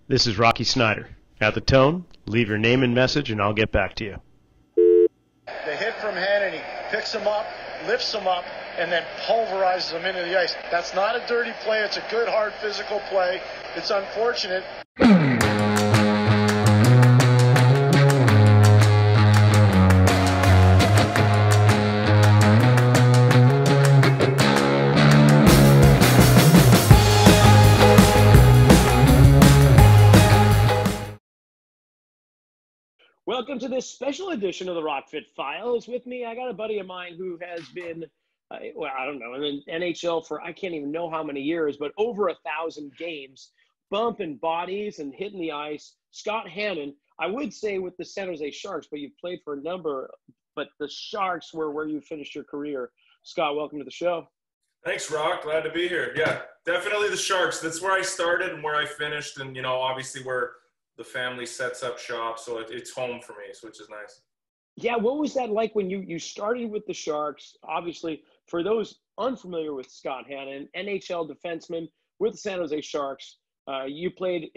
This is Rocky Snyder. At the tone, leave your name and message and I'll get back to you. The hit from Hannan, he picks him up, lifts him up, and then pulverizes him into the ice. That's not a dirty play. It's a good, hard, physical play. It's unfortunate. Welcome to this special edition of the Rockfit Files. With me, I got a buddy of mine who has been, I don't know, in the NHL for I can't even know how many years, but over 1,000 games, bumping bodies and hitting the ice. Scott Hannan, I would say with the San Jose Sharks, but you've played for a number, but the Sharks were where you finished your career. Scott, welcome to the show. Thanks, Rock. Glad to be here. Yeah, definitely the Sharks. That's where I started and where I finished, and, obviously where the family sets up shop, so it's home for me, which is nice. Yeah, what was that like when you started with the Sharks? Obviously, for those unfamiliar with Scott Hannan, NHL defenseman with the San Jose Sharks. You played,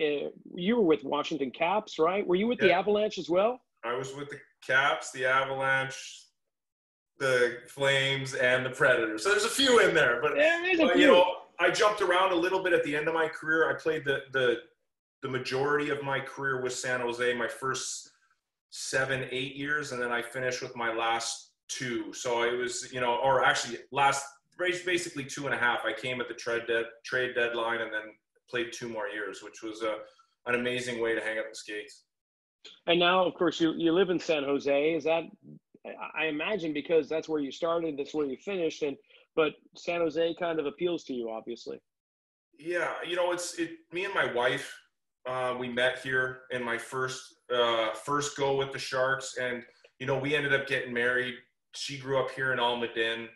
you were with Washington Caps, right? Were you with the Avalanche as well? I was with the Caps, the Avalanche, the Flames, and the Predators. So there's a few in there, but I jumped around a little bit at the end of my career. I played the majority of my career with San Jose, my first 7-8 years, and then I finished with my last 2. So it was, or actually basically 2.5. I came at the trade deadline and then played 2 more years, which was an amazing way to hang up the skates. And now, of course, you live in San Jose. Is that, I imagine, because that's where you started, that's where you finished, but San Jose kind of appeals to you, obviously. Yeah, me and my wife. We met here in my first go with the Sharks, and we ended up getting married. She grew up here in Almaden,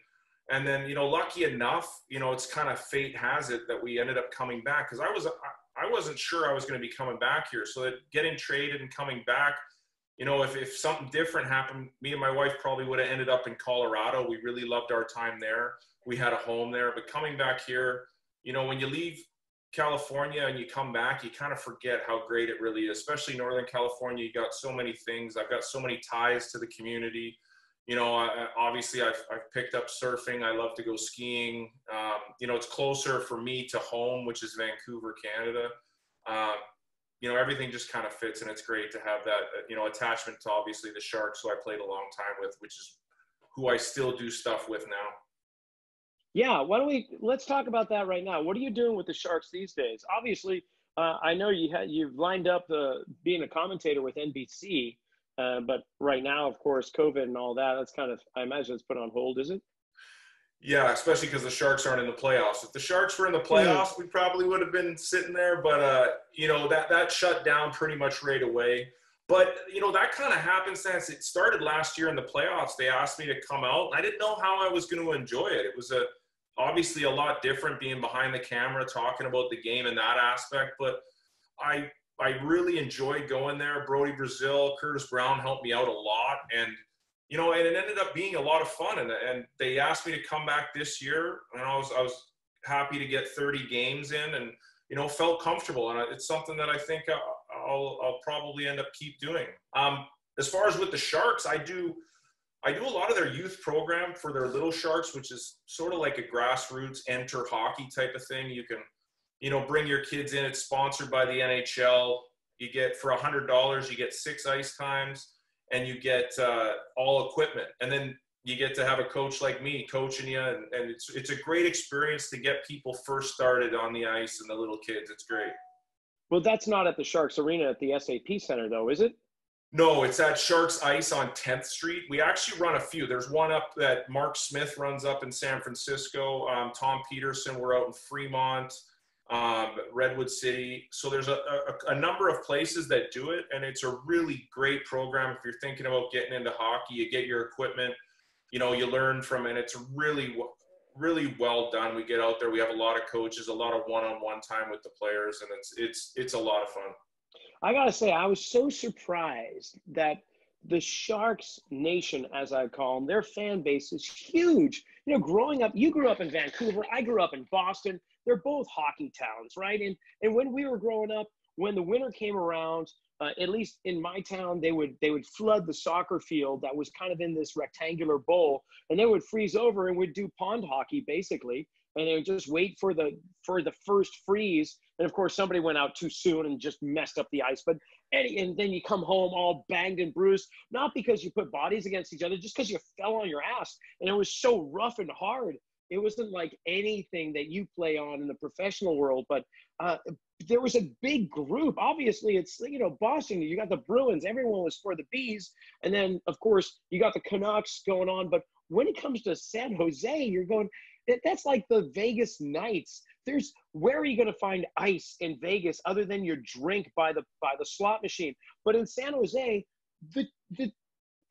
and then lucky enough, it's kind of fate has it that we ended up coming back, because I wasn't sure I was going to be coming back here. So that getting traded and coming back, if something different happened, me and my wife probably would have ended up in Colorado. We really loved our time there. We had a home there, but coming back here, when you leave California and you come back, you kind of forget how great it really is, especially Northern California. You got so many things. I've got so many ties to the community. Obviously I've picked up surfing. I love to go skiing. It's closer for me to home, which is Vancouver, Canada. Everything just kind of fits, and it's great to have that, attachment to obviously the Sharks, who I played a long time with, which is who I still do stuff with now. Yeah, let's talk about that right now. What are you doing with the Sharks these days? Obviously, I know you've lined up being a commentator with NBC, but right now, of course, COVID and all that, that's kind of, I imagine it's put on hold, is it? Yeah, especially because the Sharks aren't in the playoffs. If the Sharks were in the playoffs, we probably would have been sitting there, but, that shut down pretty much right away. But, that kind of happened since it started last year in the playoffs. They asked me to come out. I didn't know how I was going to enjoy it. It was obviously a lot different being behind the camera, talking about the game in that aspect. But I really enjoyed going there. Brody Brazil, Curtis Brown helped me out a lot. And, and it ended up being a lot of fun. And they asked me to come back this year. And I was happy to get 30 games in and, felt comfortable. And it's something that I think I'll probably end up keep doing. As far as with the Sharks, I do a lot of their youth program for their little Sharks, which is sort of like a grassroots enter hockey type of thing. You can, bring your kids in. It's sponsored by the NHL. You get, for $100, you get 6 ice times, and you get all equipment. And then you get to have a coach like me coaching you, and it's a great experience to get people first started on the ice and the little kids. It's great. Well, that's not at the Sharks Arena at the SAP Center, though, is it? No, it's at Sharks Ice on 10th Street. We actually run a few. There's one up that Mark Smith runs up in San Francisco. Tom Peterson, we're out in Fremont, Redwood City. So there's a number of places that do it, and it's a really great program. If you're thinking about getting into hockey, you get your equipment, you learn from it. It's really, really well done. We get out there. We have a lot of coaches, a lot of one-on-one time with the players, and it's a lot of fun. I got to say, I was so surprised that the Sharks Nation, as I call them, their fan base is huge. Growing up, you grew up in Vancouver. I grew up in Boston. They're both hockey towns, right? And when we were growing up, when the winter came around, at least in my town, they would flood the soccer field that was kind of in this rectangular bowl, and they would freeze over and would do pond hockey basically, and they would just wait for the first freeze. And of course, somebody went out too soon and just messed up the ice. But and then you come home all banged and bruised, not because you put bodies against each other, just because you fell on your ass, and it was so rough and hard. It wasn't like anything that you play on in the professional world, but there was a big group. Obviously, it's, Boston, you got the Bruins, everyone was for the Bees. And then, of course, you got the Canucks going on. But when it comes to San Jose, you're going, that's like the Vegas Knights. Where are you going to find ice in Vegas other than your drink by the slot machine? But in San Jose,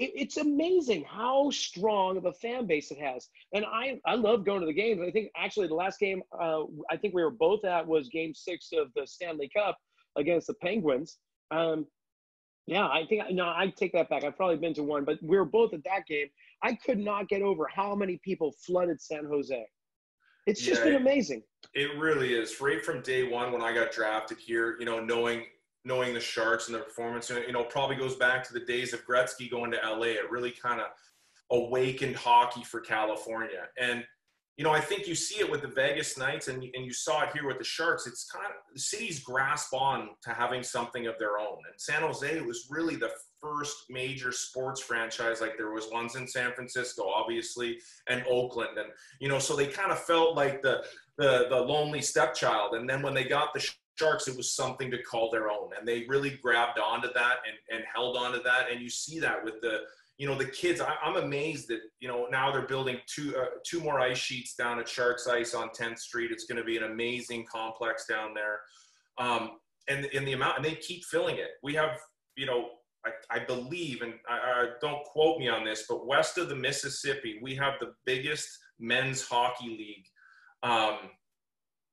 it's amazing how strong of a fan base it has. And I love going to the games. I think actually the last game I think we were both at was Game 6 of the Stanley Cup against the Penguins. I take that back. I've probably been to one, but we were both at that game. I could not get over how many people flooded San Jose. It's just been amazing. It really is. Right from day one when I got drafted here, knowing the Sharks and the performance, probably goes back to the days of Gretzky going to LA. It really kind of awakened hockey for California. And, I think you see it with the Vegas Knights, and you saw it here with the Sharks. It's kind of the cities grasp on to having something of their own. And San Jose was really the first major sports franchise. Like there was ones in San Francisco, obviously, and Oakland. And, so they kind of felt like the lonely stepchild. And then when they got the Sharks, it was something to call their own, and they really grabbed onto that and held onto that. And you see that with the kids. I'm amazed that now they're building two more ice sheets down at Sharks Ice on 10th Street. It's going to be an amazing complex down there, and in the amount, and they keep filling it. We have I believe, and I don't quote me on this, but west of the Mississippi, we have the biggest men's hockey league.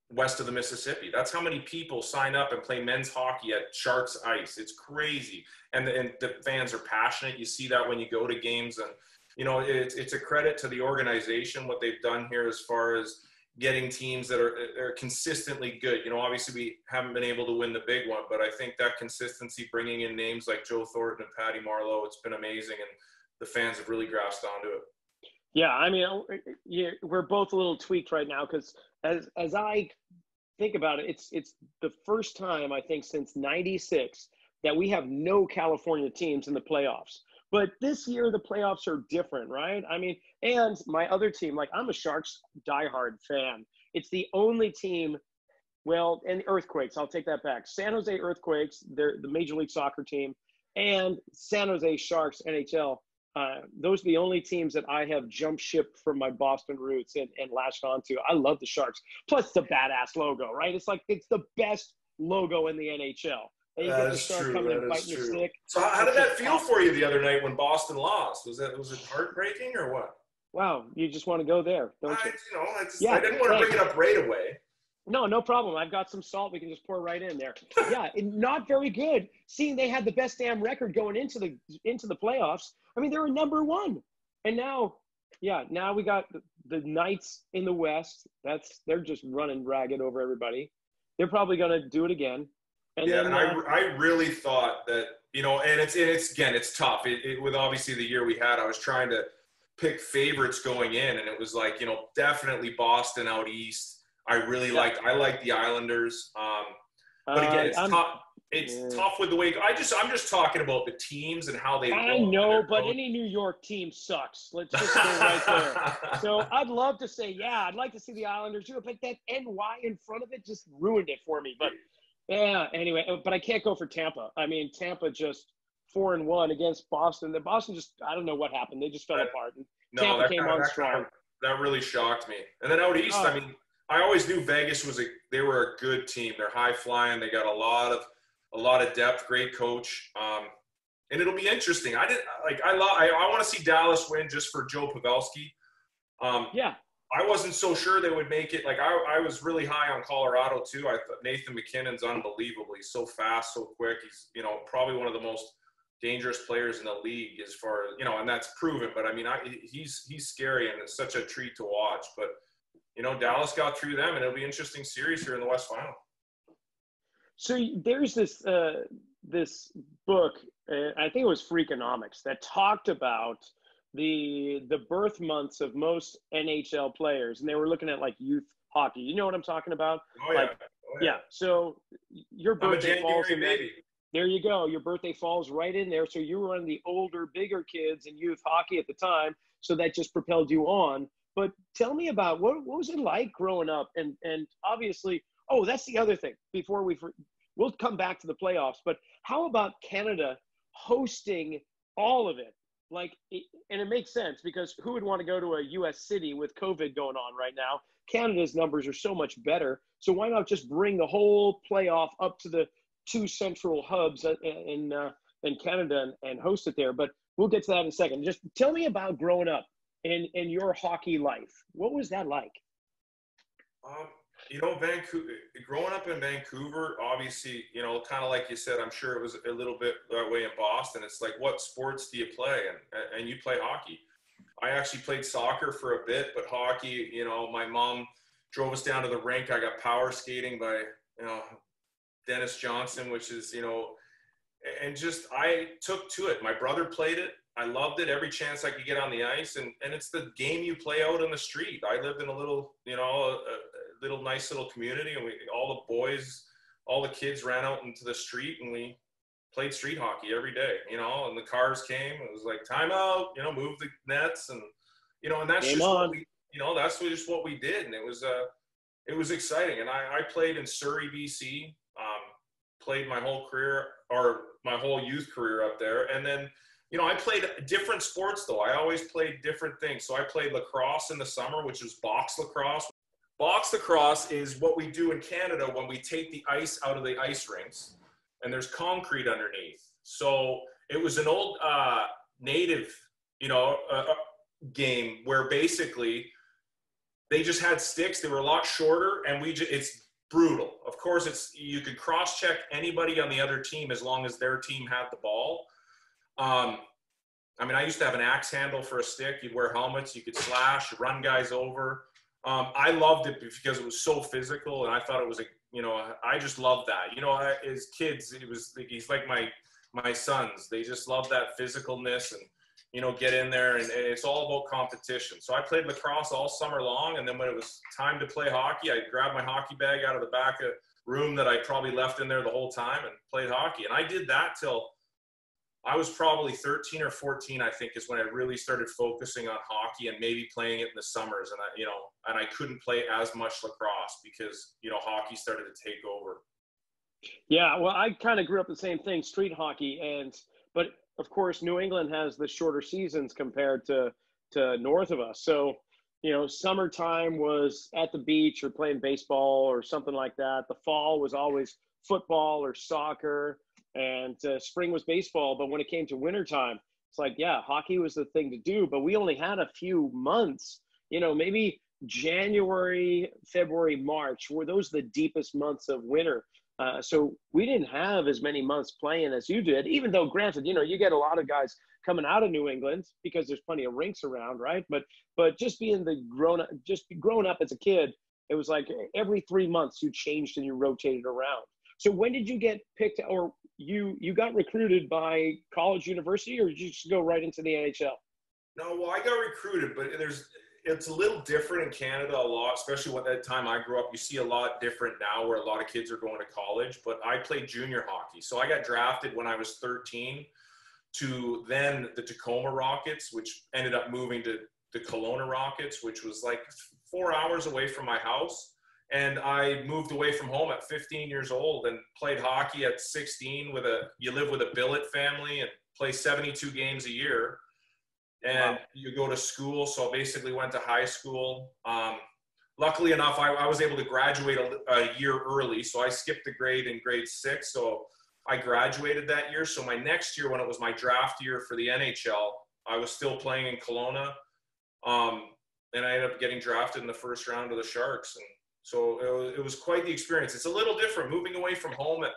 West of the Mississippi. That's how many people sign up and play men's hockey at Sharks Ice. It's crazy. And the fans are passionate. You see that when you go to games. And, it's a credit to the organization, what they've done here as far as getting teams that are consistently good. Obviously we haven't been able to win the big one, but I think that consistency, bringing in names like Joe Thornton and Patty Marleau, it's been amazing. And the fans have really grasped onto it. Yeah, I mean, we're both a little tweaked right now because as I think about it, it's the first time I think since '96 that we have no California teams in the playoffs. But this year the playoffs are different, right? I mean, and my other team, like I'm a Sharks diehard fan. It's the only team. Well, and Earthquakes, I'll take that back. San Jose Earthquakes, they're the Major League Soccer team, and San Jose Sharks, NHL. Those are the only teams that I have jump shipped from my Boston roots and latched onto. I love the Sharks. Plus the badass logo, right? It's like it's the best logo in the NHL. And you get the Shark coming and biting your stick. So how did that feel for you the other night when Boston lost? Was it heartbreaking or what? Wow, you just want to go there, don't you? I didn't want to bring it up right away. No problem. I've got some salt. We can just pour right in there. Yeah, not very good. Seeing they had the best damn record going into the playoffs. I mean, they were number one. And now we got the Knights in the West. They're just running ragged over everybody. They're probably going to do it again. And I really thought that, and it's tough. With obviously the year we had, I was trying to pick favorites going in, and it was like, definitely Boston out east. I like the Islanders. But again, it's tough. It's tough with the way I'm just talking about the teams and how they. I know, but any New York team sucks. Let's just go right there. So I'd love to say, I'd like to see the Islanders do it, but that NY in front of it just ruined it for me. But anyway, but I can't go for Tampa. I mean, Tampa just 4-1 against Boston. The Boston just, I don't know what happened. They just fell apart. And Tampa came on strong. That really shocked me. And then out east, I mean, I always knew Vegas they were a good team. They're high flying. They got a lot of depth. Great coach. And it'll be interesting. I want to see Dallas win just for Joe Pavelski. I wasn't so sure they would make it. Like I was really high on Colorado too. I thought Nathan McKinnon's unbelievable. He's so fast, so quick. He's probably one of the most dangerous players in the league as far as and that's proven. But I mean, he's scary and it's such a treat to watch. But Dallas got through them, and it'll be an interesting series here in the West Final. So there's this book, I think it was Freakonomics, that talked about the birth months of most NHL players, and they were looking at like youth hockey. You know what I'm talking about? Oh yeah. Like, yeah. So your birthday falls in that. Baby. There you go. Your birthday falls right in there. So you were one of the older, bigger kids in youth hockey at the time. So that just propelled you on. But tell me about what was it like growing up? And obviously, oh, that's the other thing. Before we'll come back to the playoffs. But how about Canada hosting all of it? And it makes sense, because who would want to go to a U.S. city with COVID going on right now? Canada's numbers are so much better. So why not just bring the whole playoff up to the two central hubs in Canada and host it there? But we'll get to that in a second. Just tell me about growing up in your hockey life. What was that like? Vancouver, growing up in Vancouver, obviously, kind of like you said, I'm sure it was a little bit that way in Boston. It's like, what sports do you play? And you play hockey. I actually played soccer for a bit, but hockey, my mom drove us down to the rink. I got power skating by, Dennis Johnson, which is, and just, I took to it. My brother played it. I loved it every chance I could get on the ice. And it's the game you play out in the street. I lived in a little, little nice little community, and all the boys, all the kids ran out into the street, and we played street hockey every day, and the cars came. It was like, time out, move the nets, and and that's Game just on. what we, that's just what we did, and it was exciting. And I played in Surrey, BC, played my whole career, or my whole youth career up there, and then I played different sports though. I always played different things. So I played lacrosse in the summer, which is box lacrosse. Box lacrosse is what we do in Canada when we take the ice out of the ice rinks and there's concrete underneath. So it was an old native, game where basically they just had sticks. They were a lot shorter, and it's brutal. Of course, you could cross-check anybody on the other team as long as their team had the ball. I used to have an axe handle for a stick. You'd wear helmets. You could slash, run guys over. I loved it because it was so physical, and I thought it was I just loved that. As kids, he's like my sons. They just love that physicalness and, get in there, and it's all about competition. So I played lacrosse all summer long, and then when it was time to play hockey, I grabbed my hockey bag out of the back of room that I probably left in there the whole time and played hockey. And I did that till I was probably 13 or 14, I think, is when I really started focusing on hockey and maybe playing it in the summers. And I couldn't play as much lacrosse because, hockey started to take over. Yeah, well, I kind of grew up the same thing, street hockey, but of course, New England has the shorter seasons compared to north of us. So, summertime was at the beach or playing baseball or something like that. The fall was always football or soccer, and spring was baseball. But when it came to wintertime, it's like, yeah, hockey was the thing to do. But we only had a few months, maybe January, February, March, were those the deepest months of winter. So we didn't have as many months playing as you did, even though, granted, you get a lot of guys coming out of New England because there's plenty of rinks around, right? But just being growing up as a kid, it was like every 3 months you changed and you rotated around. So when did you get picked, or you got recruited by college, university, or did you just go right into the NHL? No, well, I got recruited, but it's a little different in Canada a lot, especially at that time I grew up. You see a lot different now where a lot of kids are going to college, but I played junior hockey. So I got drafted when I was 13 to then the Tacoma Rockets, which ended up moving to the Kelowna Rockets, which was like 4 hours away from my house. And I moved away from home at 15 years old and played hockey at 16 you live with a billet family and play 72 games a year. And you go to school. So I basically went to high school. Luckily enough, I was able to graduate a year early. So I skipped a grade in grade 6. So I graduated that year. So my next year, when it was my draft year for the NHL, I was still playing in Kelowna. And I ended up getting drafted in the first round of the Sharks. And so it was quite the experience. It's a little different moving away from home at,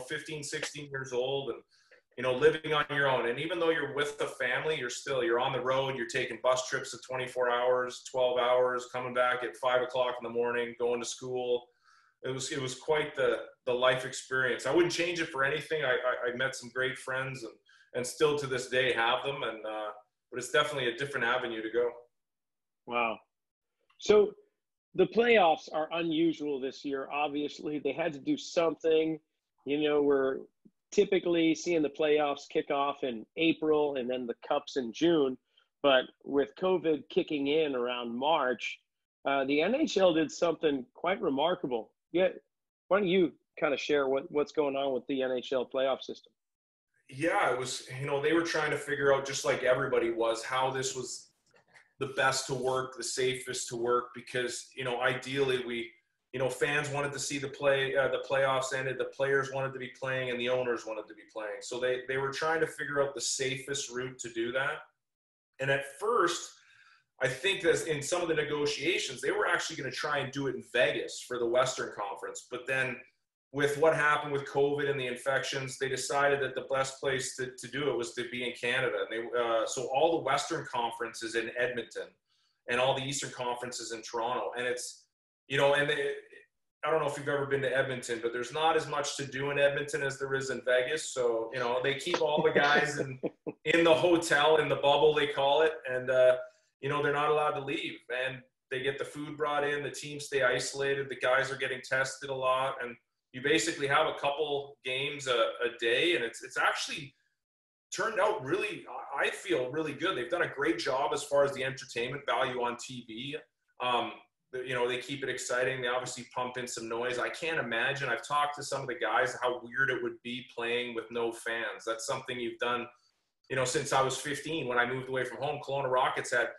15, 16 years old and, living on your own. And even though you're with the family, you're on the road, you're taking bus trips of 24 hours, 12 hours, coming back at 5 o'clock in the morning, going to school. it was quite the life experience. I wouldn't change it for anything. I met some great friends and still to this day have them. But it's definitely a different avenue to go. Wow. So the playoffs are unusual this year. Obviously, they had to do something. We're typically seeing the playoffs kick off in April and then the Cups in June. But with COVID kicking in around March, the NHL did something quite remarkable. Yeah, why don't you kind of share what's going on with the NHL playoff system? Yeah, it was, they were trying to figure out, just like everybody was, how this was the best to work, the safest to work, because, ideally fans wanted to see the playoffs ended, the players wanted to be playing, and the owners wanted to be playing. So they were trying to figure out the safest route to do that. And at first, I think that in some of the negotiations, they were actually going to try and do it in Vegas for the Western Conference. But then with what happened with COVID and the infections, they decided that the best place to do it was to be in Canada. And so all the Western Conference is in Edmonton and all the Eastern Conference is in Toronto. And it's, I don't know if you've ever been to Edmonton, but there's not as much to do in Edmonton as there is in Vegas. So, they keep all the guys in the hotel, in the bubble, they call it. And, they're not allowed to leave. And they get the food brought in. The teams stay isolated. The guys are getting tested a lot. And you basically have a couple games a day. And it's actually turned out really, I feel really good. They've done a great job as far as the entertainment value on TV. They keep it exciting. They obviously pump in some noise. I can't imagine. I've talked to some of the guys how weird it would be playing with no fans. That's something you've done, since I was 15 when I moved away from home. Kelowna Rockets had,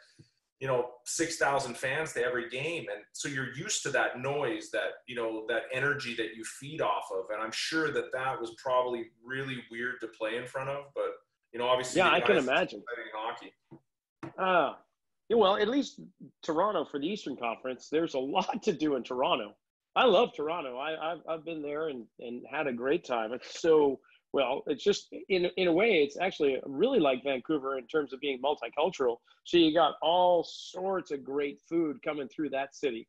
6,000 fans to every game. And so you're used to that noise, that energy that you feed off of. And I'm sure that was probably really weird to play in front of. But, obviously, yeah, I can imagine. Hockey. Yeah, well, at least Toronto for the Eastern Conference, there's a lot to do in Toronto. I love Toronto. I've been there and had a great time. It's so, well, it's just, in a way, it's actually really like Vancouver in terms of being multicultural. So you got all sorts of great food coming through that city.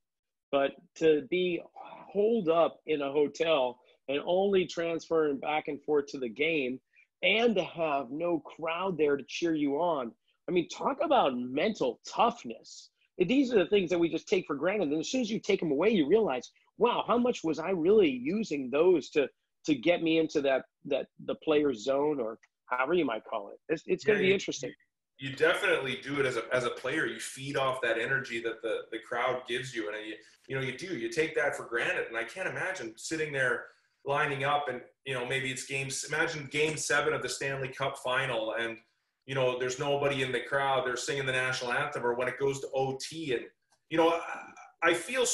But to be holed up in a hotel and only transferring back and forth to the game and to have no crowd there to cheer you on, I mean, talk about mental toughness. These are the things that we just take for granted. And as soon as you take them away, you realize, wow, how much was I really using those to get me into the player's zone, or however you might call it. It's going to be interesting. You definitely do it as a player. You feed off that energy that the crowd gives you. And you take that for granted. And I can't imagine sitting there lining up and, maybe it's imagine game 7 of the Stanley Cup final, and there's nobody in the crowd. They're singing the national anthem, or when it goes to OT. And, I feel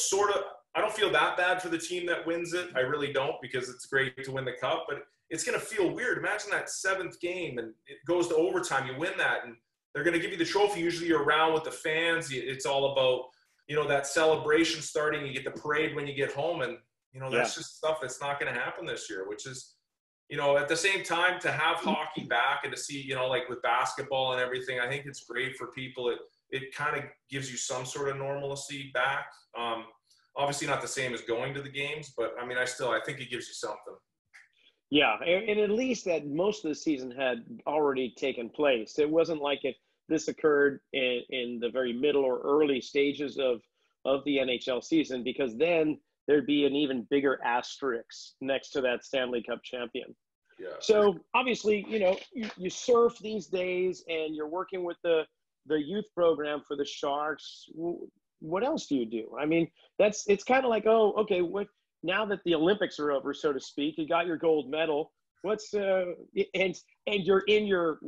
I don't feel that bad for the team that wins it. I really don't, because it's great to win the cup, but it's going to feel weird. Imagine that 7th game and it goes to overtime. You win that and they're going to give you the trophy. Usually you're around with the fans. It's all about, that celebration starting. You get the parade when you get home, and, that's just stuff that's not going to happen this year, which is, at the same time, to have hockey back and to see, like with basketball and everything, I think it's great for people. It kind of gives you some sort of normalcy back. Obviously not the same as going to the games, but I mean, I think it gives you something. Yeah, and at least that most of the season had already taken place. It wasn't like this occurred in the very middle or early stages of the NHL season, because then there'd be an even bigger asterisk next to that Stanley Cup champion. Yeah. So obviously, you surf these days and you're working with the youth program for the Sharks. What else do you do? I mean, it's kind of like, oh, okay, now that the Olympics are over, so to speak, you got your gold medal. And you're in your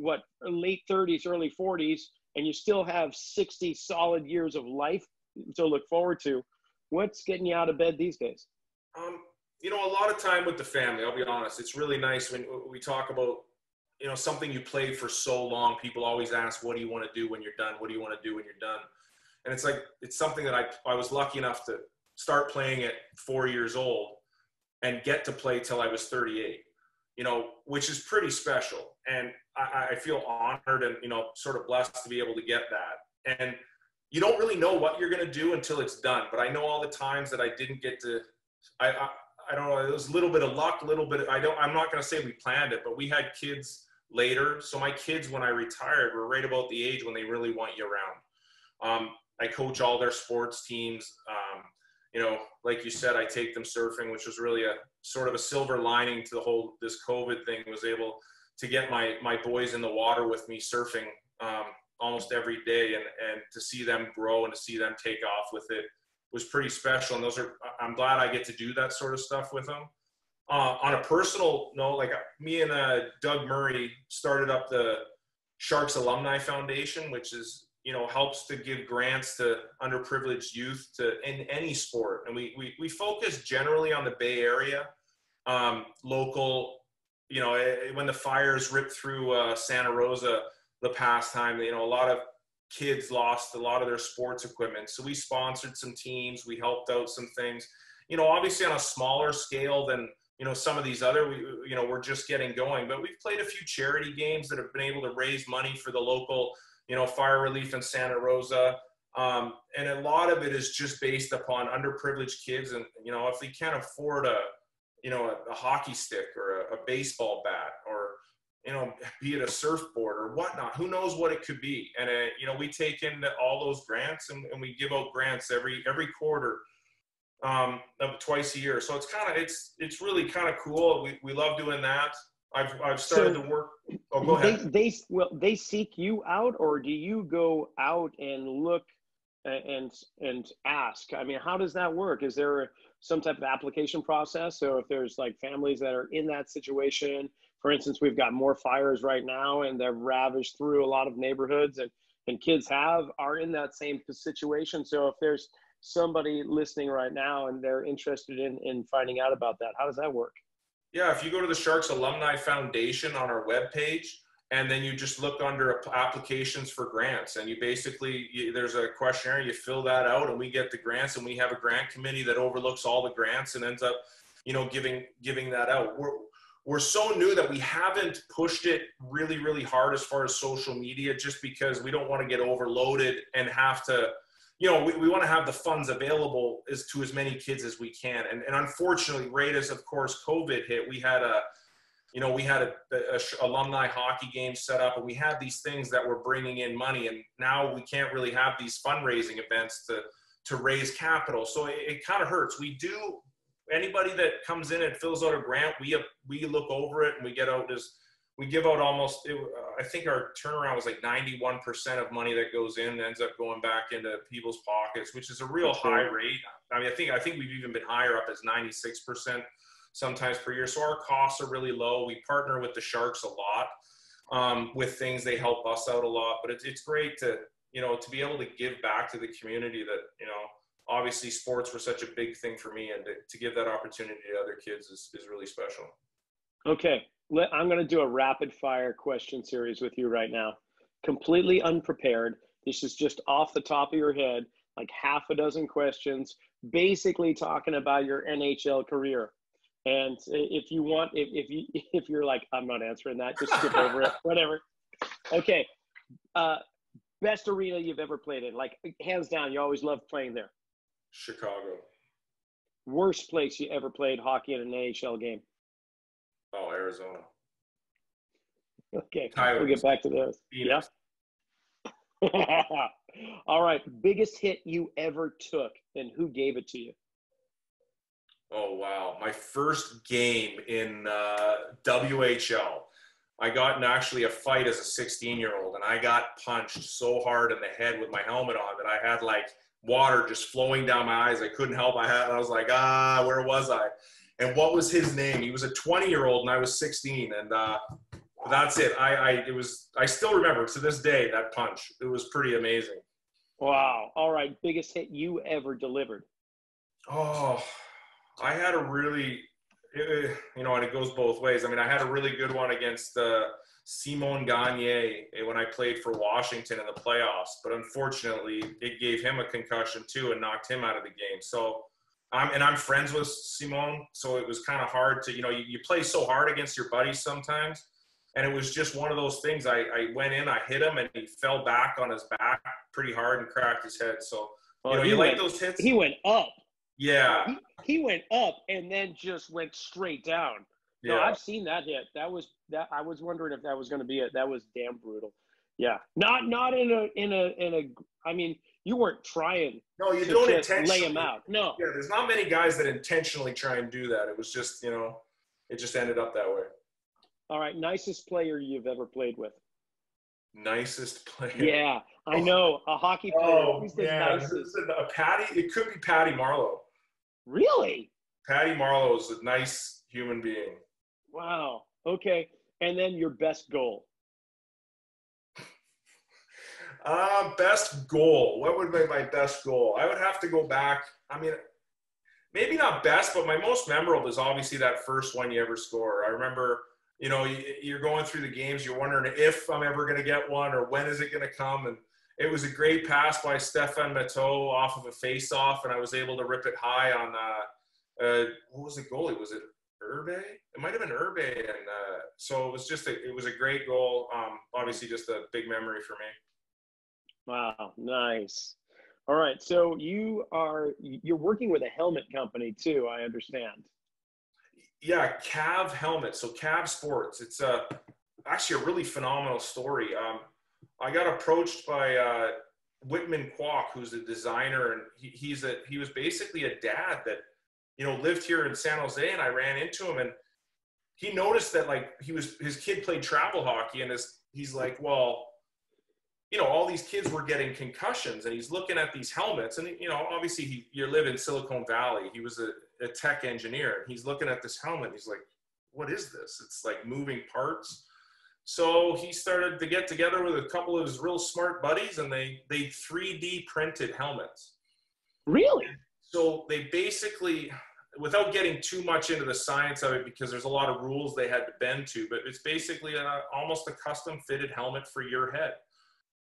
late 30s, early 40s, and you still have 60 solid years of life to look forward to. What's getting you out of bed these days? A lot of time with the family. I'll be honest. It's really nice when we talk about, something you played for so long. People always ask, what do you want to do when you're done? What do you want to do when you're done? And it's like, it's something that I was lucky enough to start playing at 4 years old and get to play till I was 38, which is pretty special. And I feel honored and, sort of blessed to be able to get that. And you don't really know what you're going to do until it's done. But I know all the times that I didn't get to I don't know. It was a little bit of luck, a little bit. I'm not going to say we planned it, but we had kids later. So my kids, when I retired, were right about the age when they really want you around. I coach all their sports teams. You know, like you said, I take them surfing, which was really a sort of a silver lining to this COVID thing. Was able to get my boys in the water with me surfing almost every day, and to see them grow and to see them take off with it was pretty special. And I'm glad I get to do that sort of stuff with them. On a personal note, like me and Doug Murray started up the Sharks Alumni Foundation, which is, you know, helps to give grants to underprivileged youth in any sport. And we focus generally on the Bay Area, local, you know, when the fires ripped through Santa Rosa the past time, you know, a lot of kids lost a lot of their sports equipment. So we sponsored some teams, we helped out some things, you know, obviously on a smaller scale than, you know, some of these other, we're just getting going, but we've played a few charity games that have been able to raise money for the local, you know, fire relief in Santa Rosa. And a lot of it is just based upon underprivileged kids. And, you know, if they can't afford a hockey stick or a baseball bat, or, you know, be it a surfboard or whatnot, who knows what it could be. And, you know, we take in all those grants and we give out grants every quarter, twice a year. So it's really kind of cool. We love doing that. I've started to work. Oh, go ahead. They seek you out, or do you go out and look and ask? I mean, how does that work? Is there some type of application process? So if there's like families that are in that situation, for instance, we've got more fires right now and they've ravaged through a lot of neighborhoods, and kids are in that same situation. So if there's somebody listening right now and they're interested in finding out about that, how does that work? Yeah, if you go to the Sharks Alumni Foundation on our webpage, and then you just look under applications for grants, and you basically, there's a questionnaire, you fill that out, and we get the grants, and we have a grant committee that overlooks all the grants and ends up, you know, giving that out. We're so new that we haven't pushed it really, really hard as far as social media, just because we don't want to get overloaded and have to, you know, we want to have the funds available to as many kids as we can. And unfortunately, right as, of course, COVID hit, we had a alumni hockey game set up, and we had these things that were bringing in money, and now we can't really have these fundraising events to raise capital. So it kind of hurts. Anybody that comes in and fills out a grant, we look over it, and we give out almost, I think our turnaround was like 91% of money that goes in ends up going back into people's pockets, which is a real high rate. I mean, I think we've even been higher up as 96% sometimes per year. So our costs are really low. We partner with the Sharks a lot with things. They help us out a lot, but it's great to be able to give back to the community that, you know, obviously sports were such a big thing for me, and to give that opportunity to other kids is really special. Okay. I'm going to do a rapid fire question series with you right now. Completely unprepared. This is just off the top of your head, like half a dozen questions, basically talking about your NHL career. And if you want, if you're like, I'm not answering that, just skip over it, whatever. Okay. Best arena you've ever played in, like hands down, you always loved playing there. Chicago. Worst place you ever played hockey in an NHL game? Oh, Arizona. Okay, Tyler. we'll get back to those. Yeah. All right, biggest hit you ever took, and who gave it to you? Oh, wow. My first game in WHL, I got in actually a fight as a 16-year-old, and I got punched so hard in the head with my helmet on that I had like water just flowing down my eyes. I couldn't help. I was like, where was I? And what was his name? He was a 20-year-old, and I was 16. And that's it. I still remember to this day that punch. It was pretty amazing. Wow. All right. Biggest hit you ever delivered? Oh, I had a really, and it goes both ways. I mean, I had a really good one against Simon Gagne when I played for Washington in the playoffs. But unfortunately, it gave him a concussion too and knocked him out of the game. So I'm friends with Simon, so it was kind of hard to, you play so hard against your buddies sometimes, and it was just one of those things. I went in, I hit him, and he fell back on his back pretty hard and cracked his head. So, you like those hits? He went up. Yeah. he went up and then just went straight down. No, I've seen that hit. That was that. I was wondering if that was going to be it. That was damn brutal. Yeah, not in a. I mean, you weren't trying. No, you to don't just intentionally lay him out. No. Yeah, there's not many guys that intentionally try and do that. It was just, it just ended up that way. All right, nicest player you've ever played with. Nicest player. Yeah, I know a hockey player. Who's the nicest? A Patty. It could be Patty Marleau. Really? Patty Marleau is a nice human being. Wow. Okay, and then your best goal. Best goal. What would be my best goal? I would have to go back. I mean, maybe not best, but my most memorable is obviously that first one you ever score. I remember, you're going through the games, you're wondering if I'm ever going to get one or when is it going to come. And it was a great pass by Stefan Matteau off of a face-off, and I was able to rip it high on, what was the goalie? Was it Herbe? It might have been Herbe. And so it was a great goal. Obviously just a big memory for me. Wow, nice. All right, so you're working with a helmet company too, I understand. Yeah, Cav Helmet. So Cav Sports. It's actually a really phenomenal story. I got approached by Whitman Kwok, who's a designer, and he was basically a dad that lived here in San Jose, and I ran into him, and he noticed that his kid played travel hockey, and he's like, well, all these kids were getting concussions, and he's looking at these helmets, and obviously you live in Silicon Valley. He was a tech engineer, and he's looking at this helmet. He's like, what is this? It's like moving parts. So he started to get together with a couple of his real smart buddies, and they 3D printed helmets. Really? So they basically, without getting too much into the science of it, because there's a lot of rules they had to bend to, but it's basically almost a custom fitted helmet for your head.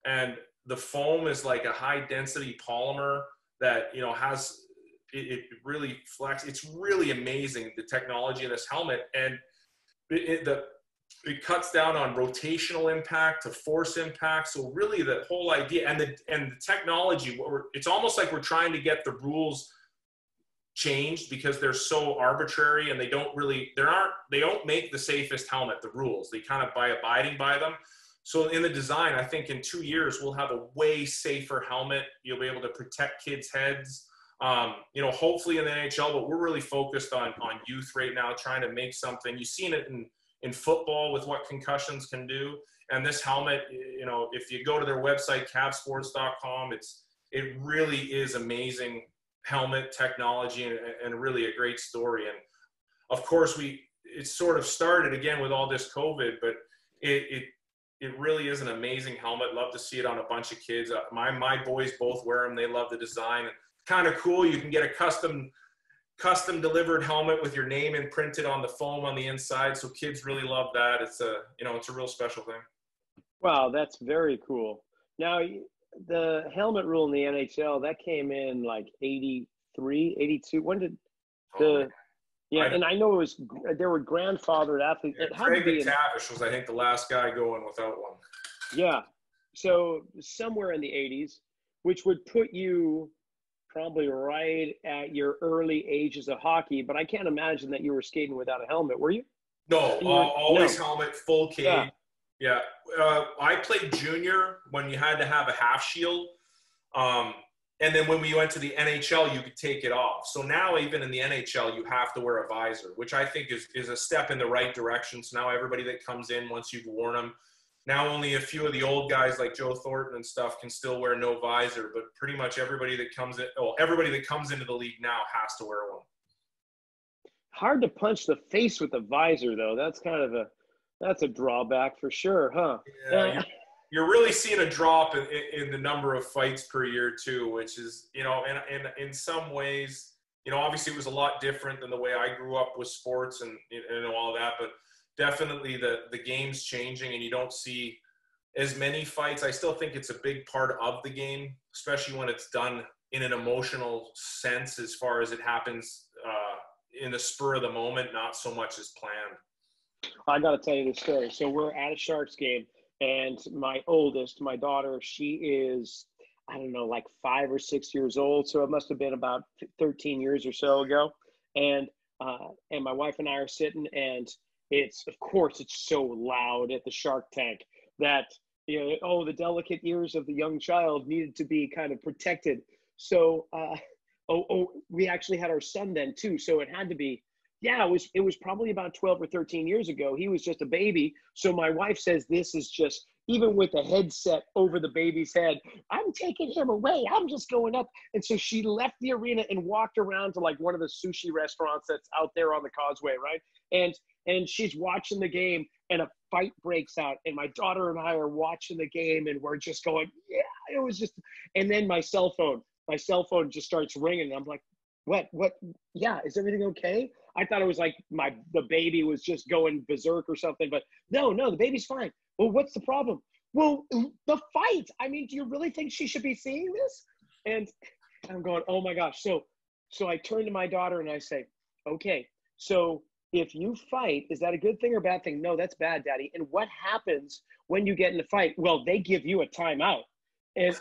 And the foam is like a high density polymer that, has, it really flex. It's really amazing, the technology in this helmet. And it cuts down on rotational impact to force impact. So really the whole idea and the technology, it's almost like we're trying to get the rules changed because they're so arbitrary, and they don't make the safest helmet, the rules. They kind of by abiding by them. So in the design, I think in 2 years, we'll have a way safer helmet. You'll be able to protect kids' heads, hopefully in the NHL, but we're really focused on youth right now, trying to make something. You've seen it in football with what concussions can do. And this helmet, if you go to their website, cavsports.com, it really is amazing helmet technology and really a great story. And of course, it sort of started again with all this COVID, but it really is an amazing helmet. Love to see it on a bunch of kids. My boys both wear them. They love the design. Kind of cool. You can get a custom delivered helmet with your name imprinted on the foam on the inside. So kids really love that. It's a real special thing. Wow, that's very cool. Now, the helmet rule in the NHL, that came in like 83, 82. When did and I know there were grandfathered athletes. Yeah, Craig McTavish was, I think, the last guy going without one. Yeah. So somewhere in the 80s, which would put you probably right at your early ages of hockey, but I can't imagine that you were skating without a helmet, were you? No, always helmet, full cage. Yeah. I played junior when you had to have a half shield. And then when we went to the NHL, you could take it off. So now even in the NHL, you have to wear a visor, which I think is a step in the right direction. So now everybody that comes in, once you've worn them, now only a few of the old guys like Joe Thornton and stuff can still wear no visor, but pretty much everybody that comes into the league now has to wear one. Hard to punch the face with a visor, though. That's a drawback for sure, huh? Yeah, you're really seeing a drop in the number of fights per year too, which is, in some ways, obviously it was a lot different than the way I grew up with sports and all that, but definitely the game's changing and you don't see as many fights. I still think it's a big part of the game, especially when it's done in an emotional sense as far as it happens in the spur of the moment, not so much as planned. I got to tell you this story. So we're at a Sharks game. And my oldest, my daughter, she is, I don't know, like 5 or 6 years old. So it must have been about 13 years or so ago. And my wife and I are sitting, and of course it's so loud at the Shark Tank that, the delicate ears of the young child needed to be kind of protected. So, we actually had our son then too. So it had to be, it was probably about 12 or 13 years ago. He was just a baby. So my wife says, this is just, even with a headset over the baby's head, I'm taking him away. I'm just going up. And so she left the arena and walked around to like one of the sushi restaurants that's out there on the causeway, right? And she's watching the game, and a fight breaks out, and my daughter and I are watching the game, and we're just going, it was just, and then my cell phone just starts ringing, and I'm like, what? Yeah, is everything okay? I thought it was like the baby was just going berserk or something, but no, the baby's fine. Well, what's the problem? Well, the fight. I mean, do you really think she should be seeing this? And I'm going, oh my gosh. So I turn to my daughter and I say, okay, so if you fight, is that a good thing or bad thing? No, that's bad, Daddy. And what happens when you get in a fight? Well, they give you a timeout. And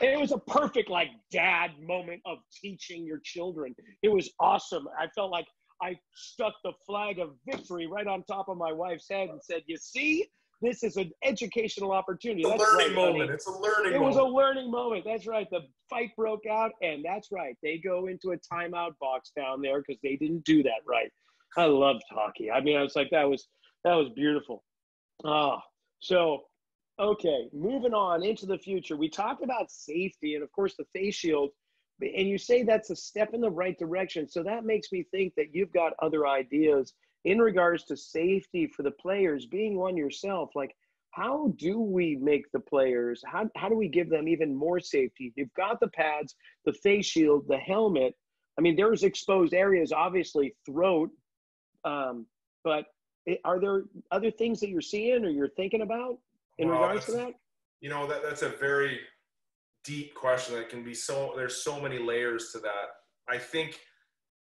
it was a perfect like dad moment of teaching your children. It was awesome. I felt like I stuck the flag of victory right on top of my wife's head and said, you see, this is an educational opportunity. It's a learning moment. It's a learning moment. It was a learning moment. That's right. The fight broke out, and that's right. They go into a timeout box down there because they didn't do that right. I loved hockey. I mean, I was like, that was beautiful. So, okay, moving on into the future. We talked about safety and, of course, the face shield. And you say that's a step in the right direction. So that makes me think that you've got other ideas in regards to safety for the players, being one yourself. Like, how do we make the players, how do we give them even more safety? You've got the pads, the face shield, the helmet. I mean, there's exposed areas, obviously, throat. But are there other things that you're seeing or you're thinking about in regards to that? That's a very deep question that can be there's so many layers to that. I think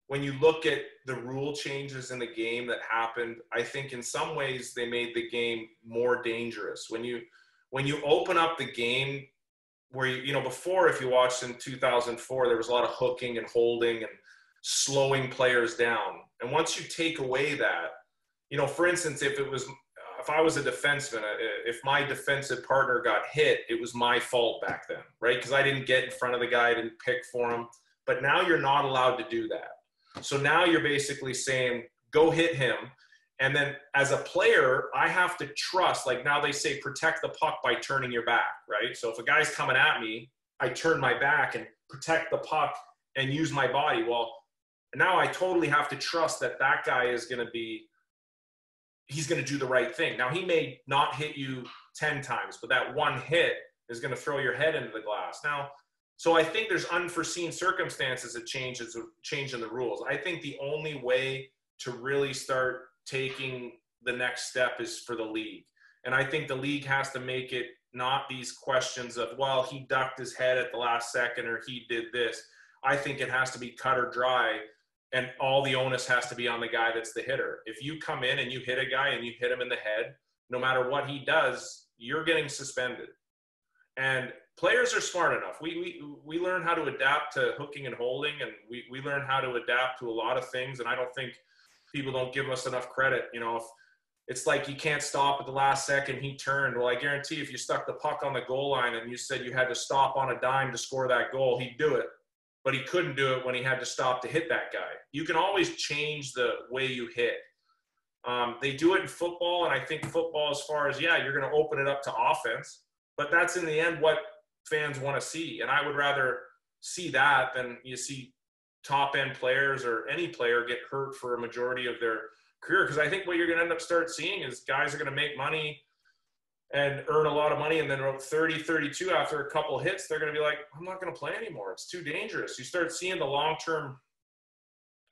when you look at the rule changes in the game that happened, I think in some ways they made the game more dangerous. When you open up the game where, before, if you watched in 2004, there was a lot of hooking and holding and slowing players down. And once you take away that, for instance, if I was a defenseman, if my defensive partner got hit, it was my fault back then, right? Because I didn't get in front of the guy, I didn't pick for him. But now you're not allowed to do that. So now you're basically saying, go hit him. And then as a player, I have to trust, like now they say, protect the puck by turning your back, right? So if a guy's coming at me, I turn my back and protect the puck and use my body. Well, now I totally have to trust that guy is going to he's going to do the right thing. Now, he may not hit you 10 times, but that one hit is going to throw your head into the glass. Now, so I think there's unforeseen circumstances that change in the rules. I think the only way to really start taking the next step is for the league. And I think the league has to make it not these questions of, well, he ducked his head at the last second or he did this. I think it has to be cut or dry. And all the onus has to be on the guy that's the hitter. If you come in and you hit a guy and you hit him in the head, no matter what he does, you're getting suspended. And players are smart enough. We learn how to adapt to hooking and holding, and we learn how to adapt to a lot of things. And I don't think people don't give us enough credit. If it's like you can't stop at the last second, he turned. Well, I guarantee if you stuck the puck on the goal line and you said you had to stop on a dime to score that goal, he'd do it. But he couldn't do it when he had to stop to hit that guy. You can always change the way you hit. They do it in football, and I think football, as far as, you're going to open it up to offense, but that's in the end what fans want to see. And I would rather see that than you see top-end players or any player get hurt for a majority of their career. Because I think what you're going to end up start seeing is guys are going to make money and earn a lot of money, and then around 30, 32, after a couple hits, they're going to be like, I'm not going to play anymore. It's too dangerous. You start seeing the long-term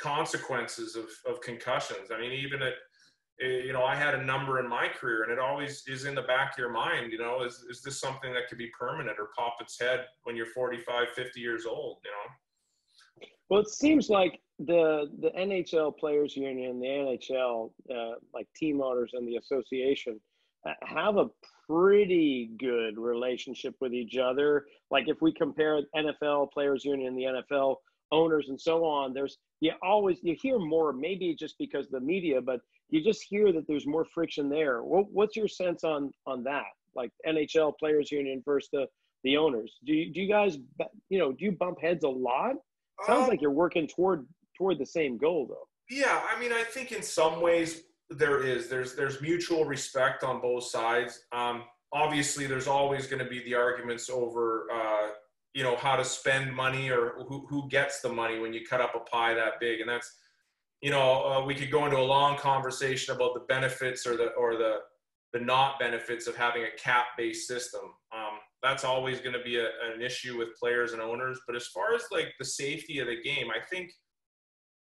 consequences of concussions. I mean, even I had a number in my career, and it always is in the back of your mind, is this something that could be permanent or pop its head when you're 45, 50 years old, Well, it seems like the NHL Players Union, the NHL, like team owners and the association, have a pretty good relationship with each other. Like if we compare NFL Players Union and the NFL, owners and so on, you hear more, maybe just because of the media, but you just hear that there's more friction there. What's your sense on that? Like NHL Players Union versus the owners. Do you guys, do you bump heads a lot? Sounds like you're working toward the same goal, though. Yeah, I mean, I think in some ways there's mutual respect on both sides. Obviously, there's always going to be the arguments over, how to spend money or who gets the money when you cut up a pie that big. And that's, we could go into a long conversation about the benefits or the not benefits of having a cap-based system. That's always going to be an issue with players and owners. But as far as like the safety of the game, I think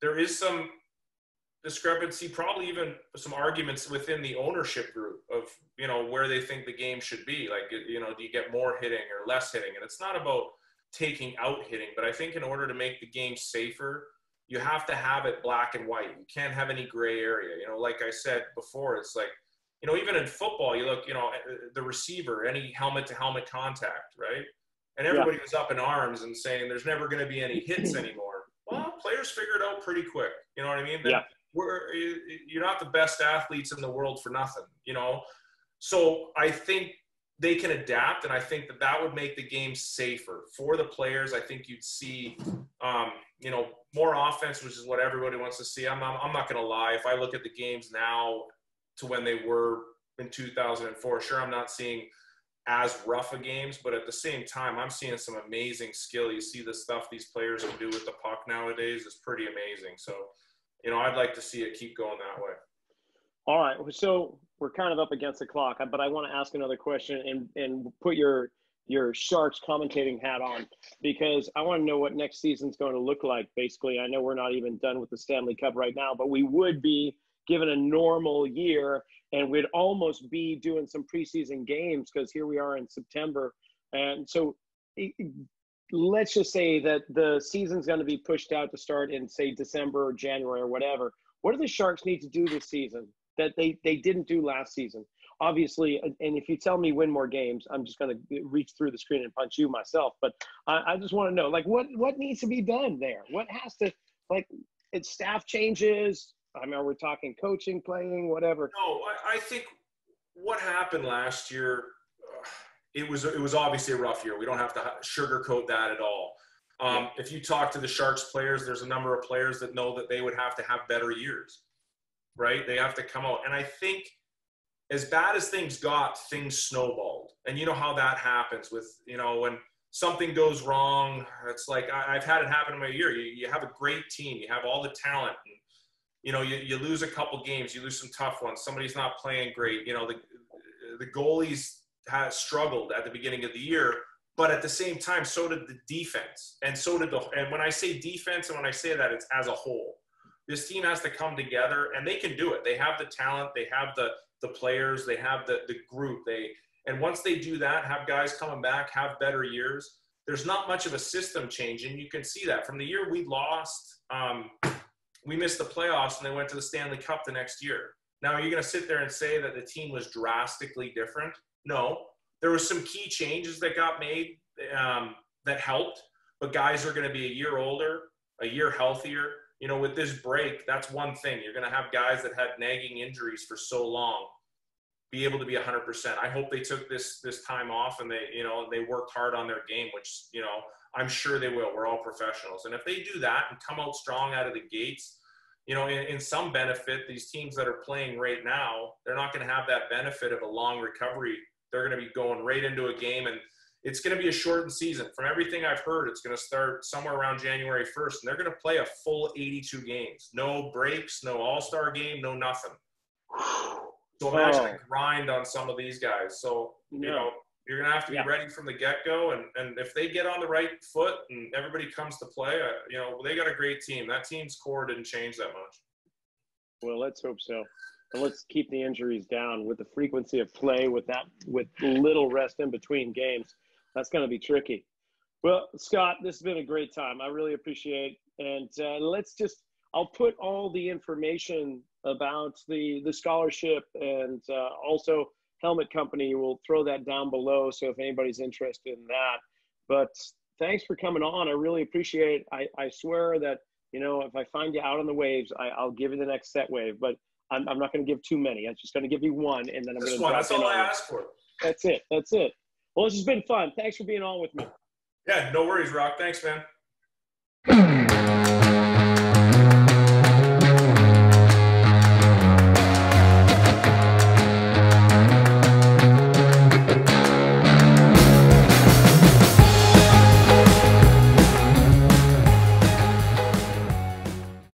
there is some discrepancy, probably even some arguments within the ownership group of, where they think the game should be. Like, do you get more hitting or less hitting? And it's not about taking out hitting, but I think in order to make the game safer, you have to have it black and white. You can't have any gray area. Like I said before, it's like, even in football, you look, the receiver, any helmet-to-helmet contact, right? And everybody was up in arms and saying there's never going to be any hits anymore. Well, players figure it out pretty quick. You know what I mean? Yeah. You're not the best athletes in the world for nothing, So I think they can adapt, and I think that would make the game safer for the players. I think you'd see, more offense, which is what everybody wants to see. I'm not going to lie. If I look at the games now to when they were in 2004, sure, I'm not seeing as rough a games, but at the same time, I'm seeing some amazing skill. You see the stuff these players can do with the puck nowadays is pretty amazing. So, I'd like to see it keep going that way. All right. So we're kind of up against the clock, but I want to ask another question and put your Sharks commentating hat on, because I want to know what next season's going to look like. Basically, I know we're not even done with the Stanley Cup right now, but we would be given a normal year, and we'd almost be doing some preseason games because here we are in September. And so let's just say that the season's going to be pushed out to start in, say, December or January or whatever. What do the Sharks need to do this season that they didn't do last season? Obviously, and if you tell me win more games, I'm just going to reach through the screen and punch you myself. But I just want to know, like, what needs to be done there? What has to, like, it's staff changes? I mean, we're talking coaching, playing, whatever. No, I think what happened last year, it was obviously a rough year. We don't have to sugarcoat that at all. If you talk to the Sharks players, there's a number of players that know that they would have to have better years, right? They have to come out. And I think as bad as things got, things snowballed. And you know how that happens with, when something goes wrong, it's like I've had it happen in my year. You have a great team. You have all the talent. And, you lose a couple games. You lose some tough ones. Somebody's not playing great. The goalies has struggled at the beginning of the year, but at the same time, so did the defense. And so did and when I say defense and when I say that, it's as a whole. This team has to come together, and they can do it. They have the talent. They have the players. They have the group. And once they do that, have guys coming back, have better years, there's not much of a system change. And you can see that from the year we lost, we missed the playoffs and they went to the Stanley Cup the next year. Now, are you going to sit there and say that the team was drastically different? No. There were some key changes that got made that helped, but guys are going to be a year older, a year healthier. With this break, that's one thing. You're going to have guys that had nagging injuries for so long be able to be 100%. I hope they took this time off and they worked hard on their game, which, I'm sure they will. We're all professionals. And if they do that and come out strong out of the gates, in some benefit, these teams that are playing right now, they're not going to have that benefit of a long recovery. They're going to be going right into a game, and it's going to be a shortened season. From everything I've heard, it's going to start somewhere around January 1st, and they're going to play a full 82 games. No breaks, no all-star game, no nothing. So imagine the grind on some of these guys. So, you're going to have to be ready from the get-go. And if they get on the right foot and everybody comes to play, they got a great team. That team's core didn't change that much. Well, let's hope so. And let's keep the injuries down with the frequency of play with little rest in between games. That's going to be tricky. Well, Scott, this has been a great time. I really appreciate it. And I'll put all the information about the scholarship and also Helmet Company. We'll throw that down below. So if anybody's interested in that, but thanks for coming on. I really appreciate it. I swear that, you know, if I find you out on the waves, I'll give you the next set wave, but I'm not going to give too many. I'm just going to give you one, and then I'm going to. That's all I asked for. That's it. Well, this has been fun. Thanks for being on with me. Yeah, no worries, Rock. Thanks, man.